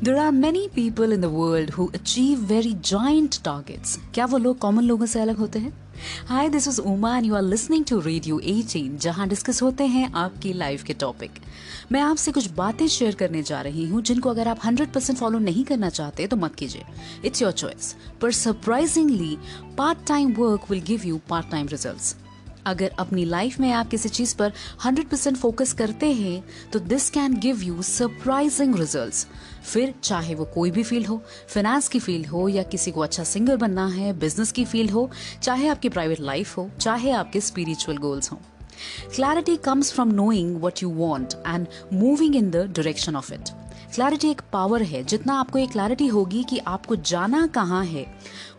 There are many people in the world who achieve very giant targets. क्या वो लोग common लोगों से अलग होते हैं? Hi, this is Uma and you are listening to Radio 18, जहां डिस्कस होते हैं आपकी लाइफ के टॉपिक। मैं आपसे कुछ बातें शेयर करने जा रही हूं जिनको अगर आप 100% फॉलो नहीं करना चाहते तो मत कीजिए। It's your choice. पर surprisingly part time work will give you part time results. अगर अपनी लाइफ में आप किसी चीज पर 100% फोकस करते हैं तो this can give you surprising results. फिर चाहे वो कोई भी फील्ड हो, फाइनेंस की फील्ड हो या किसी को अच्छा सिंगर बनना है, बिजनेस की फील्ड हो, चाहे आपकी प्राइवेट लाइफ हो, चाहे आपके स्पिरिचुअल गोल्स हो। Clarity comes from knowing what you want and moving in the direction of it. Clarity एक पावर है। जितना आपको ये क्लैरिटी होगी कि आपको जाना कहाँ है,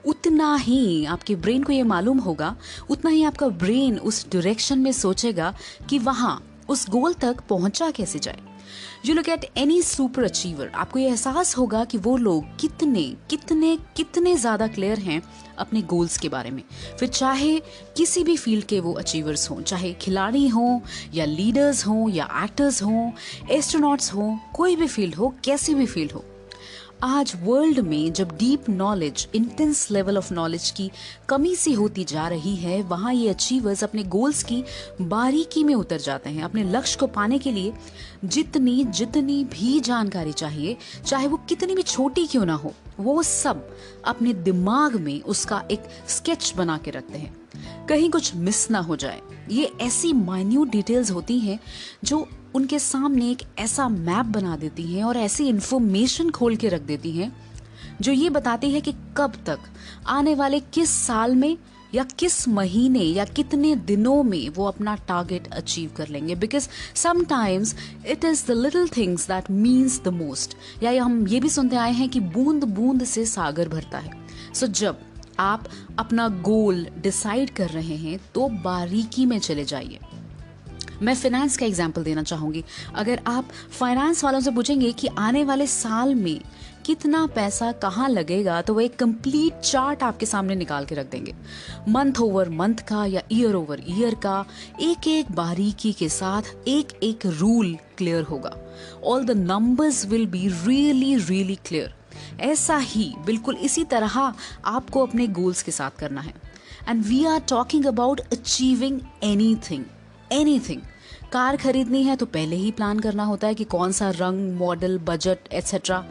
उतना ही आपके ब्रेन को ये मालूम होगा, उतना ही आपका ब्रेन उस डायरेक्शन में सोचेगा कि वहाँ उस गोल तक पहुंचा कैसे जाए। You look at any super achiever, आपको ये एहसास होगा कि वो लोग कितने कितने कितने ज़्यादा क्लियर हैं अपने गोल्स के बारे में। फिर चाहे किसी भी फील्ड के वो अचीवर्स हों, चाहे खिलाड़ी हों या लीडर्स हों या एक्टर्स हों, एस्ट्रोनॉट्स हों, कोई भी फील्ड हो, कैसी भी फील्ड हो। आज वर्ल्ड में जब deep knowledge, intense level of knowledge की कमी सी होती जा रही है, वहाँ ये अचीवर्स अपने गोल्स की बारीकी में उतर जाते हैं। अपने लक्ष्य को पाने के लिए जितनी जितनी भी जानकारी चाहिए, चाहे वो कितनी भी छोटी क्यों ना हो, वो सब अपने दिमाग में उसका एक स्केच बना के रखते हैं, कहीं कुछ मिस ना हो जाए। ये ऐसी माइन्यूट डिटेल्स होती हैं जो उनके सामने एक ऐसा मैप बना देती हैं और ऐसी इंफॉर्मेशन खोल के रख देती हैं जो ये बताती है कि कब तक, आने वाले किस साल में या किस महीने या कितने दिनों में वो अपना टारगेट अचीव कर लेंगे। Because sometimes it is the little things that means the most. या हम ये भी सुनते आए हैं कि बूंद बूंद से सागर भरता है। सो जब आप अपना गोल डिसाइड कर रहे हैं तो बारीकी में चले जाइए। मैं फाइनेंस का एग्जाम्पल देना चाहूँगी। अगर आप फाइनेंस वालों से पूछेंगे कि आने वाले साल में कितना पैसा कहाँ लगेगा, तो वो एक कंप्लीट चार्ट आपके सामने निकाल के रख देंगे, मंथ ओवर मंथ का या ईयर ओवर ईयर का। एक एक बारीकी के साथ एक एक रूल क्लियर होगा। All the numbers will be really really clear. ऐसा ही बिल्कुल इसी तरह आपको अपने गोल्स के साथ करना है। And we are talking about achieving anything. Car खरीदनी है तो पहले ही प्लान करना होता है कि कौन सा रंग, मॉडल, बजट एटसेट्रा।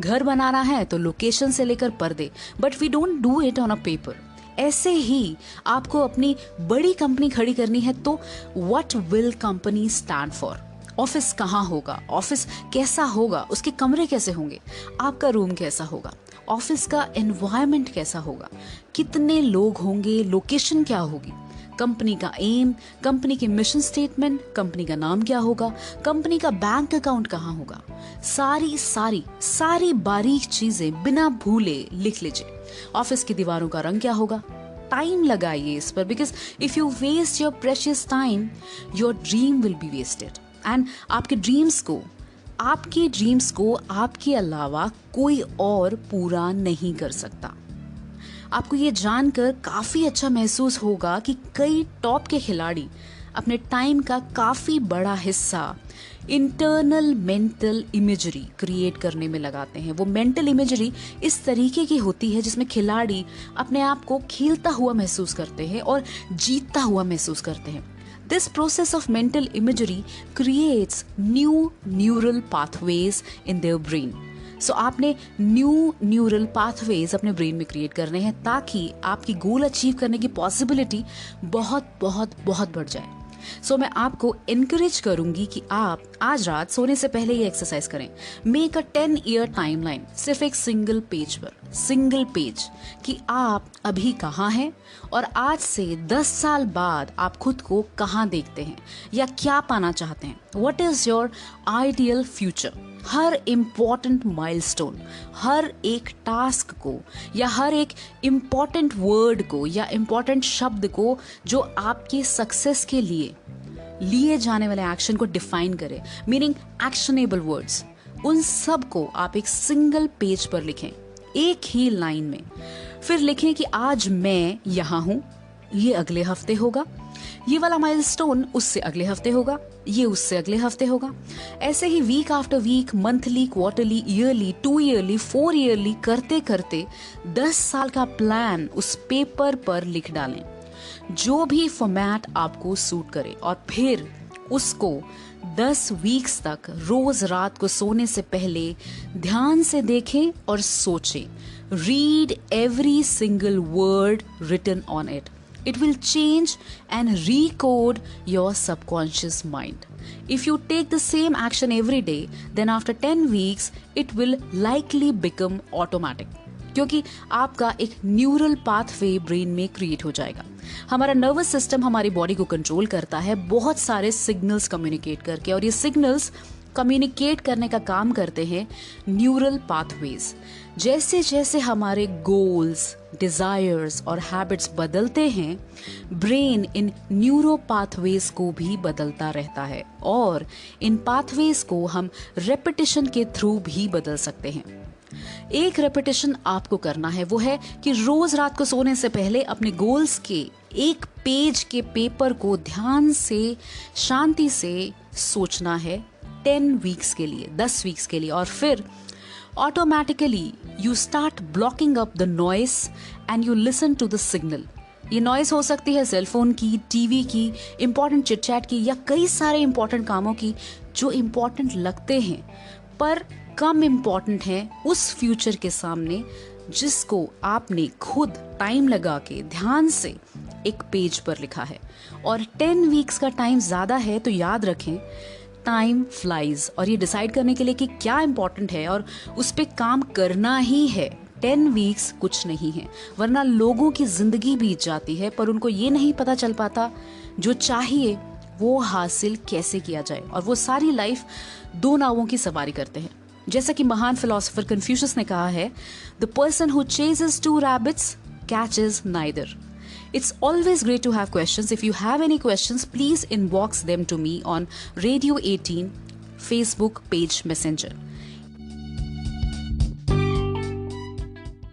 घर बनाना है तो लोकेशन से लेकर पर्दे, but we don't do it on a paper. ऐसे ही आपको अपनी बड़ी कंपनी खड़ी करनी है तो what will company stand for. Office कहाँ होगा, ऑफिस कैसा होगा, उसके कमरे कैसे होंगे, आपका रूम कैसा होगा, ऑफिस का एनवायरनमेंट कैसा होगा, कितने लोग होंगे, लोकेशन क्या होगी, कंपनी का एम, कंपनी के मिशन स्टेटमेंट, कंपनी का नाम क्या होगा, कंपनी का बैंक अकाउंट कहाँ होगा। सारी बारीक चीजें बिना भूले लिख लीजिए। ऑफिस की दीवारों का रंग क्या होगा। टाइम लगाइए इस पर, because if you waste your precious time, your dream will be wasted. And आपके ड्रीम्स को आपके अलावा कोई और पूरा नहीं कर सकता। आपको ये जानकर काफ़ी अच्छा महसूस होगा कि कई टॉप के खिलाड़ी अपने टाइम का काफ़ी बड़ा हिस्सा इंटरनल मेंटल इमेजरी क्रिएट करने में लगाते हैं। वो मेंटल इमेजरी इस तरीके की होती है जिसमें खिलाड़ी अपने आप को खेलता हुआ महसूस करते हैं और जीतता हुआ महसूस करते हैं। This process of mental imagery creates new neural pathways in their brain. So आपने न्यू न्यूरल पाथवेज अपने ब्रेन में क्रिएट करने हैं ताकि आपकी गोल अचीव करने की पॉसिबिलिटी बहुत बहुत बहुत बढ़ जाए। सो मैं आपको इनकरेज करूंगी कि आप आज रात सोने से पहले ये एक्सरसाइज करें। मेक अ 10-year टाइमलाइन, सिर्फ एक सिंगल पेज कि आप अभी कहाँ हैं और आज से 10 साल बाद आप खुद को कहाँ देखते हैं या क्या पाना चाहते हैं। What is your ideal future. हर इम्पॉर्टेंट माइलस्टोन, हर एक टास्क को या हर एक इम्पॉर्टेंट वर्ड को या इम्पॉर्टेंट शब्द को जो आपके सक्सेस के लिए जाने वाले एक्शन को डिफाइन करे, मीनिंग एक्शनेबल वर्ड्स, उन सब को आप एक सिंगल पेज पर लिखें, एक ही लाइन में। फिर लिखें कि आज मैं यहाँ हूँ, ये अगले हफ्ते होगा, ये वाला माइलस्टोन उससे अगले हफ्ते होगा, ये उससे अगले हफ्ते होगा। ऐसे ही week after week, monthly, quarterly, yearly, 2 yearly, 4 yearly करते करते 10 साल का प्लान उस पेपर पर लिख डालें, जो भी फॉर्मेट आपको सूट करे, और फिर उसको 10 वीक्स तक रोज रात को सोने से पहले ध्यान से देखें और सोचें। Read every single word written on it. It will change and recode your subconscious mind. If you take the same action every day, then after 10 weeks, it will likely become automatic. क्योंकि आपका एक neural pathway brain में create हो जाएगा। हमारा nervous system हमारी body को control करता है बहुत सारे सिग्नल्स कम्युनिकेट करके, और ये सिग्नल्स कम्युनिकेट करने का काम करते हैं न्यूरल पाथवेज। जैसे जैसे हमारे गोल्स, डिजायर्स और हैबिट्स बदलते हैं, ब्रेन इन न्यूरो पाथवेज को भी बदलता रहता है, और इन पाथवेज को हम रेपिटेशन के थ्रू भी बदल सकते हैं। एक रेपिटेशन आपको करना है, वो है कि रोज रात को सोने से पहले अपने गोल्स के एक पेज के पेपर को ध्यान से, शांति से सोचना है 10 वीक्स के लिए, 10 वीक्स के लिए, और फिर automatically you start blocking up the noise and you listen to the signal. ये नॉइस हो सकती है सेलफोन की, टीवी की, इंपॉर्टेंट चिटचैट की, या कई सारे इंपॉर्टेंट कामों की जो इंपॉर्टेंट लगते हैं पर कम इंपॉर्टेंट है उस फ्यूचर के सामने, जिसको आपने खुद टाइम लगा के ध्यान से एक पेज पर लिखा है। और 10 वीक्स का टाइम ज्यादा है, तो याद रखें टाइम फ्लाइज, और ये डिसाइड करने के लिए कि क्या इंपॉर्टेंट है और उस पर काम करना ही है, 10 वीक्स कुछ नहीं है। वरना लोगों की जिंदगी बीत जाती है पर उनको ये नहीं पता चल पाता जो चाहिए वो हासिल कैसे किया जाए, और वो सारी लाइफ 2 नावों की सवारी करते हैं। जैसा कि महान फिलोसोफर कन्फ्यूशियस ने कहा है, the person who ceases 2 rabbits catches neither. It's always great to have questions. If you have any questions, please inbox them to me on Radio 18 Facebook page Messenger.